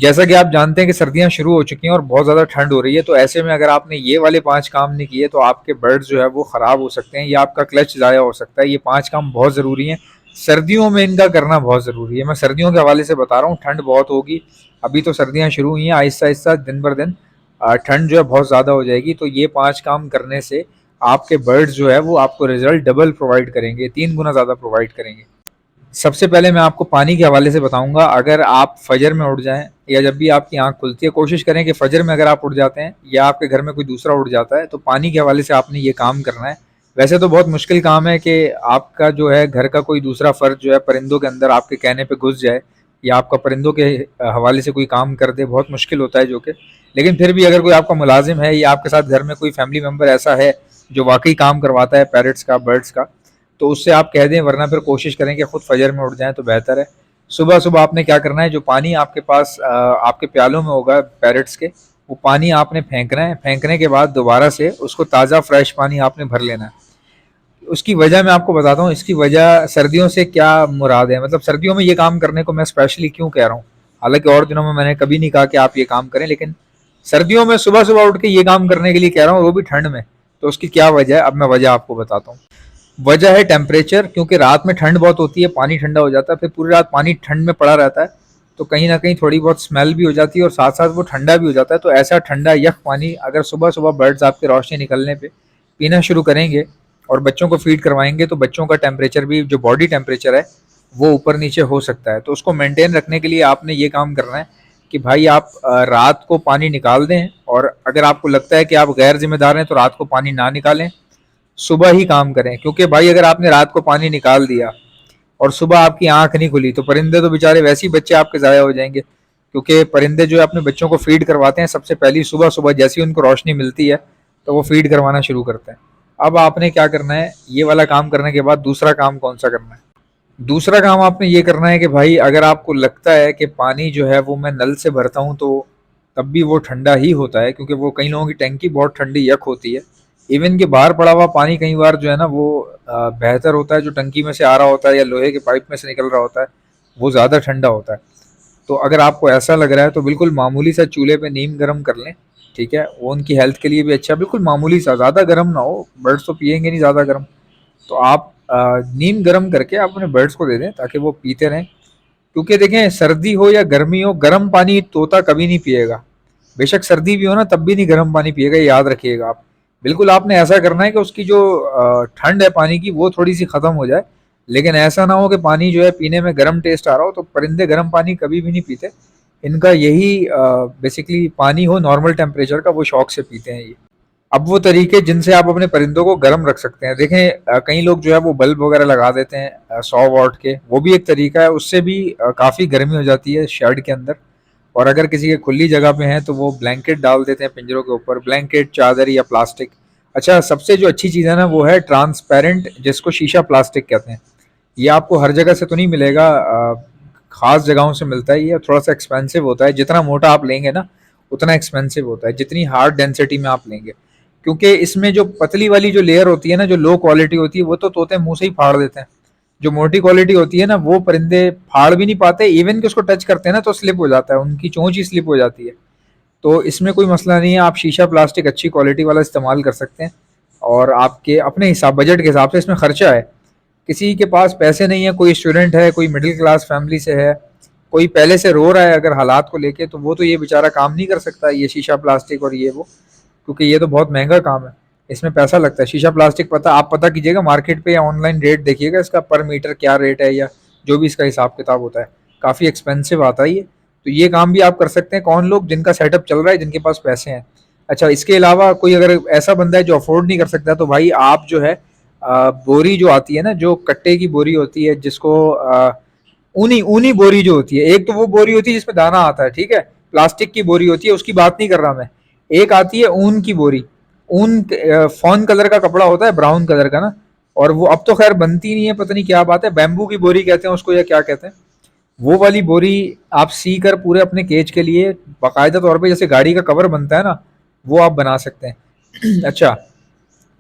जैसा कि आप जानते हैं कि सर्दियाँ शुरू हो चुकी हैं और बहुत ज़्यादा ठंड हो रही है, तो ऐसे में अगर आपने ये वाले 5 काम नहीं किए, तो आपके बर्ड्स जो है वो ख़राब हो सकते हैं या आपका क्लच ज़ाया हो सकता है। ये 5 काम बहुत ज़रूरी हैं, सर्दियों में इनका करना बहुत ज़रूरी है। मैं सर्दियों के हवाले से बता रहा हूँ, ठंड बहुत होगी, अभी तो सर्दियाँ शुरू हुई हैं, आहिस्ता-आहिस्ता दिन बर दिन ठंड जो है बहुत ज़्यादा हो जाएगी, तो ये 5 काम करने से आपके बर्ड्स जो है वो आपको रिज़ल्ट डबल प्रोवाइड करेंगे, 3 गुना ज़्यादा प्रोवाइड करेंगे। सबसे पहले मैं आपको पानी के हवाले से बताऊंगा। अगर आप फजर में उठ जाएं या जब भी आपकी आंख खुलती है, कोशिश करें कि फजर में अगर आप उठ जाते हैं या आपके घर में कोई दूसरा उठ जाता है, तो पानी के हवाले से आपने ये काम करना है। वैसे तो बहुत मुश्किल काम है कि आपका जो है घर का कोई दूसरा फर्द जो है परिंदों के अंदर आपके कहने पे घुस जाए या आपका परिंदों के हवाले से कोई काम कर दे, बहुत मुश्किल होता है जो कि, लेकिन फिर भी अगर कोई आपका मुलाजिम है या आपके साथ घर में कोई फैमिली मेम्बर ऐसा है जो वाकई काम करवाता है पैरट्स का, बर्ड्स का, तो उससे आप कह दें, वरना फिर कोशिश करें कि खुद फजर में उठ जाएं तो बेहतर है। सुबह सुबह आपने क्या करना है, जो पानी आपके पास आपके प्यालों में होगा पैरट्स के, वो पानी आपने फेंकना है। फेंकने के बाद दोबारा से उसको ताज़ा फ्रेश पानी आपने भर लेना है। उसकी वजह मैं आपको बताता हूँ, इसकी वजह सर्दियों से क्या मुराद है, मतलब सर्दियों में ये काम करने को मैं स्पेशली क्यों कह रहा हूँ। हालांकि और दिनों में मैंने कभी नहीं कहा कि आप ये काम करें, लेकिन सर्दियों में सुबह सुबह उठ के ये काम करने के लिए कह रहा हूँ, वो भी ठंड में। तो उसकी क्या वजह है, अब मैं वजह आपको बताता हूँ। वजह है टेम्परेचर, क्योंकि रात में ठंड बहुत होती है, पानी ठंडा हो जाता है, फिर पूरी रात पानी ठंड में पड़ा रहता है, तो कहीं ना कहीं थोड़ी बहुत स्मेल भी हो जाती है और साथ साथ वो ठंडा भी हो जाता है। तो ऐसा ठंडा यख पानी अगर सुबह सुबह बर्ड्स आपके रोशनी निकलने पे पीना शुरू करेंगे और बच्चों को फीड करवाएंगे, तो बच्चों का टेम्परेचर भी, जो बॉडी टेम्परेचर है, वो ऊपर नीचे हो सकता है। तो उसको मेंटेन रखने के लिए आपने ये काम करना है कि भाई आप रात को पानी निकाल दें, और अगर आपको लगता है कि आप गैर जिम्मेदार हैं तो रात को पानी ना निकालें, सुबह ही काम करें। क्योंकि भाई अगर आपने रात को पानी निकाल दिया और सुबह आपकी आंख नहीं खुली, तो परिंदे तो बेचारे वैसे ही बच्चे आपके ज़ाया हो जाएंगे। क्योंकि परिंदे जो है अपने बच्चों को फीड करवाते हैं सबसे पहली सुबह सुबह, जैसे ही उनको रोशनी मिलती है तो वो फीड करवाना शुरू करते हैं। अब आपने क्या करना है, ये वाला काम करने के बाद दूसरा काम कौन सा करना है। दूसरा काम आपने ये करना है कि भाई अगर आपको लगता है कि पानी जो है वो मैं नल से भरता हूँ तो तब भी वो ठंडा ही होता है, क्योंकि वो कई लोगों की टंकी बहुत ठंडी यक होती है। इवन कि बाहर पड़ा हुआ पानी कई बार जो है ना वो बेहतर होता है, जो टंकी में से आ रहा होता है या लोहे के पाइप में से निकल रहा होता है, वो ज़्यादा ठंडा होता है। तो अगर आपको ऐसा लग रहा है तो बिल्कुल मामूली सा चूल्हे पे नीम गर्म कर लें, ठीक है, वो उनकी हेल्थ के लिए भी अच्छा है। बिल्कुल मामूली सा, ज़्यादा गर्म ना हो, बर्ड्स तो पियेंगे नहीं ज़्यादा गर्म। तो आप नीम गर्म करके आप अपने बर्ड्स को दे दें ताकि वो पीते रहें। क्योंकि देखें, सर्दी हो या गर्मी हो, गर्म पानी तोता कभी नहीं पिएगा। बेशक सर्दी भी हो ना, तब भी नहीं गर्म पानी पिएगा, ये याद रखिएगा आप। बिल्कुल आपने ऐसा करना है कि उसकी जो ठंड है पानी की वो थोड़ी सी खत्म हो जाए, लेकिन ऐसा ना हो कि पानी जो है पीने में गर्म टेस्ट आ रहा हो। तो परिंदे गर्म पानी कभी भी नहीं पीते, इनका यही बेसिकली पानी हो नॉर्मल टेम्परेचर का, वो शौक से पीते हैं ये। अब वो तरीके जिनसे आप अपने परिंदों को गर्म रख सकते हैं, देखें कई लोग जो है वो बल्ब वगैरह लगा देते हैं 100 वाट के, वो भी एक तरीका है, उससे भी काफ़ी गर्मी हो जाती है शेड के अंदर। और अगर किसी के खुली जगह पे हैं तो वो ब्लैंकेट डाल देते हैं पिंजरों के ऊपर, ब्लैंकेट, चादर या प्लास्टिक। अच्छा, सबसे जो अच्छी चीज़ है ना वो है ट्रांसपेरेंट, जिसको शीशा प्लास्टिक कहते हैं। ये आपको हर जगह से तो नहीं मिलेगा, खास जगहों से मिलता है। ये थोड़ा सा एक्सपेंसिव होता है, जितना मोटा आप लेंगे ना उतना एक्सपेंसिव होता है, जितनी हार्ड डेंसिटी में आप लेंगे। क्योंकि इसमें जो पतली वाली जो लेयर होती है ना, जो लो क्वालिटी होती है, वो तो तोते मुंह से ही फाड़ देते हैं। जो मोटी क्वालिटी होती है ना, वो परिंदे फाड़ भी नहीं पाते, इवन कि उसको टच करते हैं ना तो स्लिप हो जाता है, उनकी चोंच ही स्लिप हो जाती है। तो इसमें कोई मसला नहीं है, आप शीशा प्लास्टिक अच्छी क्वालिटी वाला इस्तेमाल कर सकते हैं। और आपके अपने हिसाब, बजट के हिसाब से इसमें खर्चा है। किसी के पास पैसे नहीं है, कोई स्टूडेंट है, कोई मिडिल क्लास फैमिली से है, कोई पहले से रो रहा है अगर हालात को लेके, तो वो तो ये बेचारा काम नहीं कर सकता ये शीशा प्लास्टिक और ये वो, क्योंकि ये तो बहुत महंगा काम है, इसमें पैसा लगता है। शीशा प्लास्टिक आप पता कीजिएगा मार्केट पे या ऑनलाइन रेट देखिएगा इसका, पर मीटर क्या रेट है या जो भी इसका हिसाब किताब होता है, काफ़ी एक्सपेंसिव आता है ये। तो ये काम भी आप कर सकते हैं, कौन लोग जिनका सेटअप चल रहा है, जिनके पास पैसे हैं। अच्छा, इसके अलावा कोई अगर ऐसा बंदा है जो अफोर्ड नहीं कर सकता, तो भाई आप जो है बोरी जो आती है ना, जो कट्टे की बोरी होती है, जिसको ऊनी ऊनी बोरी जो होती है, एक तो वो बोरी होती है जिसमें दाना आता है, ठीक है, प्लास्टिक की बोरी होती है, उसकी बात नहीं कर रहा मैं। एक आती है ऊन की बोरी, ऊन फॉन कलर का कपड़ा होता है, ब्राउन कलर का ना, और वो अब तो खैर बनती नहीं है, पता नहीं क्या बात है, बैम्बू की बोरी कहते हैं उसको या क्या कहते हैं। वो वाली बोरी आप सी कर पूरे अपने केज के लिए बाकायदा तौर पे, जैसे गाड़ी का कवर बनता है ना, वो आप बना सकते हैं। अच्छा,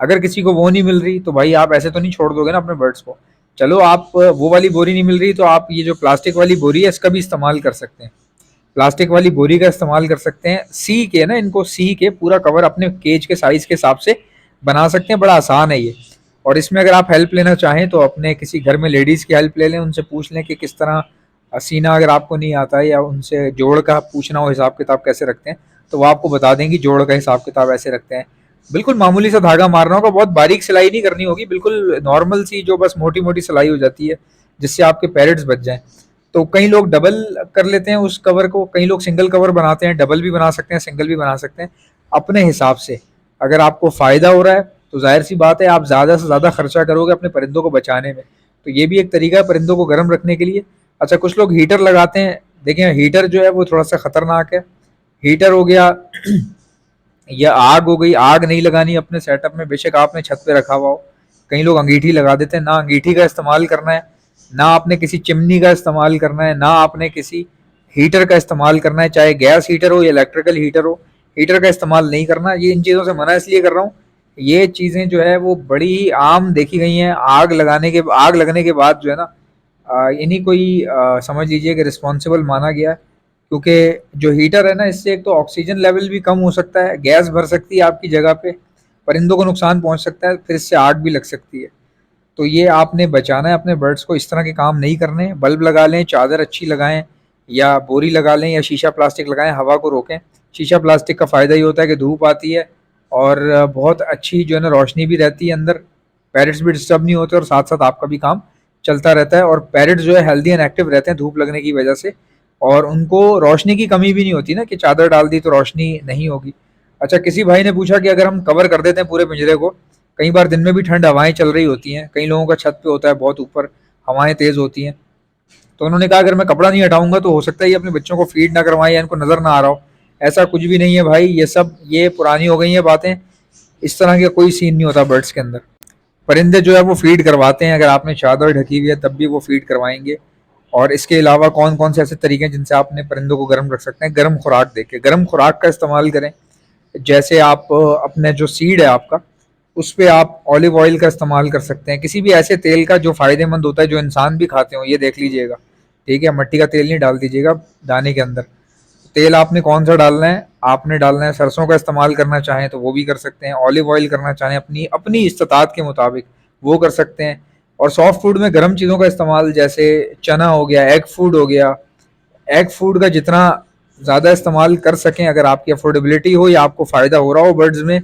अगर किसी को वो नहीं मिल रही तो भाई आप ऐसे तो नहीं छोड़ दोगे ना अपने बर्ड्स को। चलो, आप वो वाली बोरी नहीं मिल रही तो आप ये जो प्लास्टिक वाली बोरी है इसका भी इस्तेमाल कर सकते हैं। प्लास्टिक वाली बोरी का इस्तेमाल कर सकते हैं। सी के ना, इनको सी के पूरा कवर अपने केज के साइज के हिसाब से बना सकते हैं, बड़ा आसान है ये। और इसमें अगर आप हेल्प लेना चाहें तो अपने किसी घर में लेडीज़ की हेल्प ले लें, उनसे पूछ लें कि किस तरह सीना अगर आपको नहीं आता है, या उनसे जोड़ का पूछना हो हिसाब किताब कैसे रखते हैं, तो वो आपको बता देंगी जोड़ का हिसाब किताब ऐसे रखते हैं। बिल्कुल मामूली सा धागा मारना होगा, बहुत बारीक सिलाई नहीं करनी होगी, बिल्कुल नॉर्मल सी जो बस मोटी मोटी सिलाई हो जाती है जिससे आपके पैरेट्स बच जाएं। तो कई लोग डबल कर लेते हैं उस कवर को, कई लोग सिंगल कवर बनाते हैं, डबल भी बना सकते हैं, सिंगल भी बना सकते हैं अपने हिसाब से। अगर आपको फ़ायदा हो रहा है तो जाहिर सी बात है आप ज़्यादा से ज़्यादा खर्चा करोगे अपने परिंदों को बचाने में, तो ये भी एक तरीका है परिंदों को गर्म रखने के लिए। अच्छा, कुछ लोग हीटर लगाते हैं, देखिए हीटर जो है वो थोड़ा सा खतरनाक है। हीटर हो गया या आग हो गई, आग नहीं लगानी अपने सेटअप में, बेशक आपने छत पे रखा हुआ हो। कई लोग अंगीठी लगा देते हैं, ना अंगीठी का इस्तेमाल करना है, ना आपने किसी चिमनी का इस्तेमाल करना है, ना आपने किसी हीटर का इस्तेमाल करना है, चाहे गैस हीटर हो या इलेक्ट्रिकल हीटर हो, हीटर का इस्तेमाल नहीं करना। ये इन चीज़ों से मना इसलिए कर रहा हूँ, ये चीज़ें जो है वो बड़ी ही आम देखी गई हैं। आग लगने के बाद जो है ना, इन्हीं को ही समझ लीजिए कि रिस्पॉन्सिबल माना गया है। क्योंकि जो हीटर है ना, इससे एक तो ऑक्सीजन लेवल भी कम हो सकता है, गैस भर सकती है आपकी जगह पे, परिंदों को नुकसान पहुंच सकता है, फिर इससे आग भी लग सकती है। तो ये आपने बचाना है अपने बर्ड्स को, इस तरह के काम नहीं करने। बल्ब लगा लें, चादर अच्छी लगाएं, या बोरी लगा लें, या शीशा प्लास्टिक लगाएं, हवा को रोकें। शीशा प्लास्टिक का फ़ायदा ये होता है कि धूप आती है और बहुत अच्छी जो है ना रोशनी भी रहती है अंदर, पैरट्स भी डिस्टर्ब नहीं होते और साथ साथ आपका भी काम चलता रहता है। और पैरट जो है हेल्दी एंड एक्टिव रहते हैं धूप लगने की वजह से, और उनको रोशनी की कमी भी नहीं होती ना कि चादर डाल दी तो रोशनी नहीं होगी। अच्छा, किसी भाई ने पूछा कि अगर हम कवर कर देते हैं पूरे पिंजरे को, कई बार दिन में भी ठंड हवाएं चल रही होती हैं, कई लोगों का छत पे होता है बहुत ऊपर, हवाएं तेज होती हैं, तो उन्होंने कहा अगर मैं कपड़ा नहीं हटाऊंगा तो हो सकता है ये अपने बच्चों को फीड ना करवाएं या इनको नजर ना आ रहा हो। ऐसा कुछ भी नहीं है भाई, ये पुरानी हो गई हैं बातें, इस तरह का कोई सीन नहीं होता बर्ड्स के अंदर। परिंदे जो है वो फीड करवाते हैं, अगर आपने चादर ढकी हुई है तब भी वो फीड करवाएंगे। और इसके अलावा कौन कौन से ऐसे तरीके हैं जिनसे आप अपने परिंदों को गर्म रख सकते हैं? गर्म खुराक देके, गर्म खुराक का इस्तेमाल करें। जैसे आप अपने जो सीड है आपका, उस पे आप ऑलिव ऑयल का इस्तेमाल कर सकते हैं, किसी भी ऐसे तेल का जो फ़ायदेमंद होता है, जो इंसान भी खाते हो, ये देख लीजिएगा। ठीक है, मट्टी का तेल नहीं डाल दीजिएगा दाने के अंदर। तेल आपने कौन सा डालना है? आपने डालना है सरसों का, इस्तेमाल करना चाहें तो वो भी कर सकते हैं, ऑलिव ऑयल करना चाहें अपनी अपनी इस्तात के मुताबिक वो कर सकते हैं। और सॉफ्ट फूड में गर्म चीज़ों का इस्तेमाल, जैसे चना हो गया, एग फूड हो गया, एग फूड का जितना ज़्यादा इस्तेमाल कर सकें, अगर आपकी अफोर्डेबिलिटी हो या आपको फ़ायदा हो रहा हो बर्ड्स में।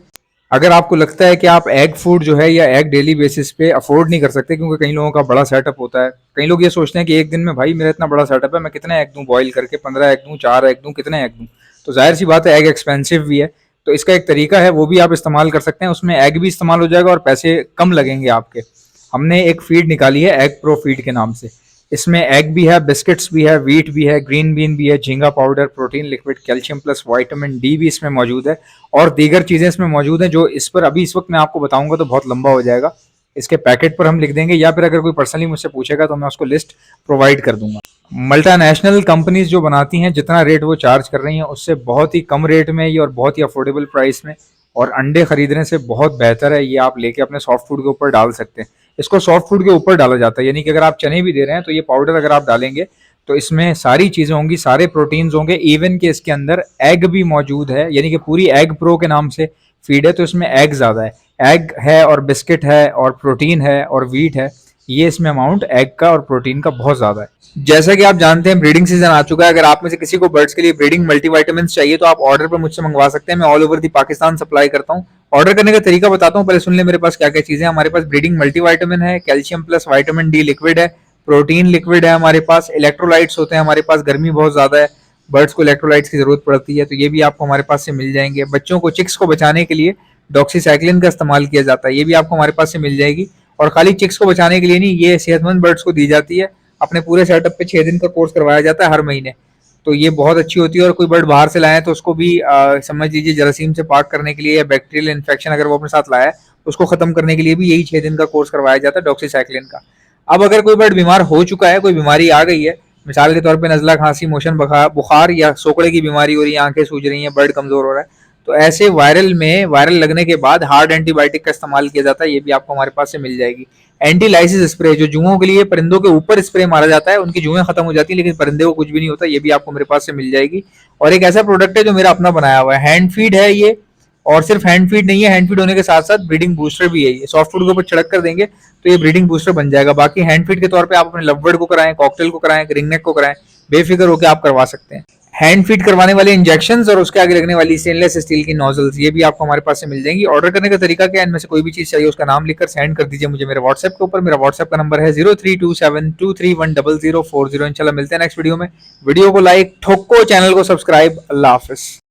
अगर आपको लगता है कि आप एग फूड जो है या एग डेली बेसिस पे अफोर्ड नहीं कर सकते, क्योंकि कई लोगों का बड़ा सेटअप होता है, कई लोग ये सोचते हैं कि एक दिन में भाई मेरा इतना बड़ा सेटअप है, मैं कितने एग दूं बॉईल करके, 15 एग दूं, 4 एग दूं, कितने एग दूं? तो जाहिर सी बात है एग एक्सपेंसिव भी है। तो इसका एक तरीका है, वो भी आप इस्तेमाल कर सकते हैं, उसमें एग भी इस्तेमाल हो जाएगा और पैसे कम लगेंगे आपके। हमने एक फीड निकाली है एग प्रो फीड के नाम से, इसमें एग भी है, बिस्किट्स भी है, व्हीट भी है, ग्रीन बीन भी है, झींगा powder, protein liquid, calcium plus vitamin D भी इसमें मौजूद है, और दीगर चीज़ें इसमें मौजूद हैं जो इस पर अभी इस वक्त मैं आपको बताऊंगा तो बहुत लंबा हो जाएगा। इसके पैकेट पर हम लिख देंगे, या फिर अगर कोई पर्सनली मुझसे पूछेगा तो मैं उसको लिस्ट प्रोवाइड कर दूंगा। मल्टानेशनल कंपनीज जो बनाती हैं, जितना रेट वो चार्ज कर रही हैं उससे बहुत ही कम रेट में ये और बहुत ही अफोर्डेबल प्राइस में, और अंडे खरीदने से बहुत बेहतर है। ये आप लेके अपने सॉफ्ट फूड के ऊपर डाल सकते हैं। इसको सॉफ्ट फूड के ऊपर डाला जाता है, यानी कि अगर आप चने भी दे रहे हैं तो ये पाउडर अगर आप डालेंगे तो इसमें सारी चीज़ें होंगी, सारे प्रोटीन्स होंगे, इवन कि इसके अंदर एग भी मौजूद है, यानी कि पूरी एग प्रो के नाम से फीड है तो इसमें एग ज़्यादा है, एग है और बिस्किट है और प्रोटीन है और व्हीट है, ये इसमें अमाउंट एग का और प्रोटीन का बहुत ज़्यादा है। जैसा कि आप जानते हैं ब्रीडिंग सीजन आ चुका है, अगर आप में से किसी को बर्ड्स के लिए ब्रीडिंग मल्टीविटामिन चाहिए तो आप ऑर्डर पर मुझसे मंगवा सकते हैं, मैं all over the Pakistan supply करता हूँ। ऑर्डर करने का तरीका बताता हूँ, पहले सुन ले मेरे पास क्या क्या चीज़ें हैं। हमारे पास ब्रीडिंग मल्टीविटामिन है, calcium plus vitamin D liquid है, प्रोटीन लिक्विड है, हमारे पास इलेक्ट्रोलाइट्स होते हैं, हमारे पास गर्मी बहुत ज़्यादा है, बर्ड्स को इलेक्ट्रोलाइट्स की ज़रूरत पड़ती है, तो ये भी आपको हमारे पास से मिल जाएंगे। बच्चों को, चिक्स को बचाने के लिए डॉक्सीसाइक्लिन का इस्तेमाल किया जाता है, ये भी आपको हमारे पास से मिल जाएगी। और खाली चिक्स को बचाने के लिए नहीं, ये सेहतमंद बर्ड्स को दी जाती है, अपने पूरे सेटअप पे 6 दिन का कोर्स करवाया जाता है हर महीने, तो ये बहुत अच्छी होती है। और कोई बर्ड बाहर से लाए तो उसको भी समझ लीजिए जरासीम से पाक करने के लिए, या बैक्टीरियल इन्फेक्शन अगर वो अपने साथ लाया है उसको खत्म करने के लिए भी यही 6 दिन का कोर्स करवाया जाता है डॉक्सीसाइक्लिन का। अब अगर कोई बर्ड बीमार हो चुका है, कोई बीमारी आ गई है, मिसाल के तौर पे नज़ला, खांसी, मोशन, बुखार या सोकड़े की बीमारी हो रही है, आंखें सूज रही हैं, बर्ड कमजोर हो रहा है, तो ऐसे वायरल लगने के बाद हार्ड एंटीबायोटिक का इस्तेमाल किया जाता है, ये भी आपको हमारे पास से मिल जाएगी। एंटी लाइसिस स्प्रे, जो जुओं के लिए परिंदों के ऊपर स्प्रे मारा जाता है, उनकी जुएं खत्म हो जाती है लेकिन परिंदे को कुछ भी नहीं होता, ये भी आपको मेरे पास से मिल जाएगी। और एक ऐसा प्रोडक्ट है जो मेरा अपना बनाया हुआ है, हैंड फीड है ये, और सिर्फ हैंड फीड नहीं है, हैंड फीड होने के साथ साथ ब्रीडिंग बूस्टर भी है। ये सॉफ्ट फूड के ऊपर छिड़क कर देंगे तो ये ब्रीडिंग बूस्टर बन जाएगा। बाकी हैंड फीड के तौर पे आप अपने लवबर्ड को कराएं, कॉकटेल को कराएं, रिंगनेक को कराएं, बेफिक्र होकर आप करवा सकते हैं। हैंड फीड करवाने वाले इंजेक्शंस और उसके आगे लगने वाली स्टेनलेस स्टील की नोजल्स, ये भी आपको हमारे पास से मिल जाएंगी। ऑर्डर करने का तरीका क्या है, इनमें से कोई भी चीज चाहिए उसका नाम लिखकर सेंड कर दीजिए मुझे मेरे व्हाट्सएप के ऊपर। मेरा व्हाट्सएप का नंबर है 032723100040। इंशाल्लाह मिलते हैं नेक्स्ट वीडियो में। वीडियो को लाइक ठोको, चैनल को सब्सक्राइब। अल्लाह हाफिज।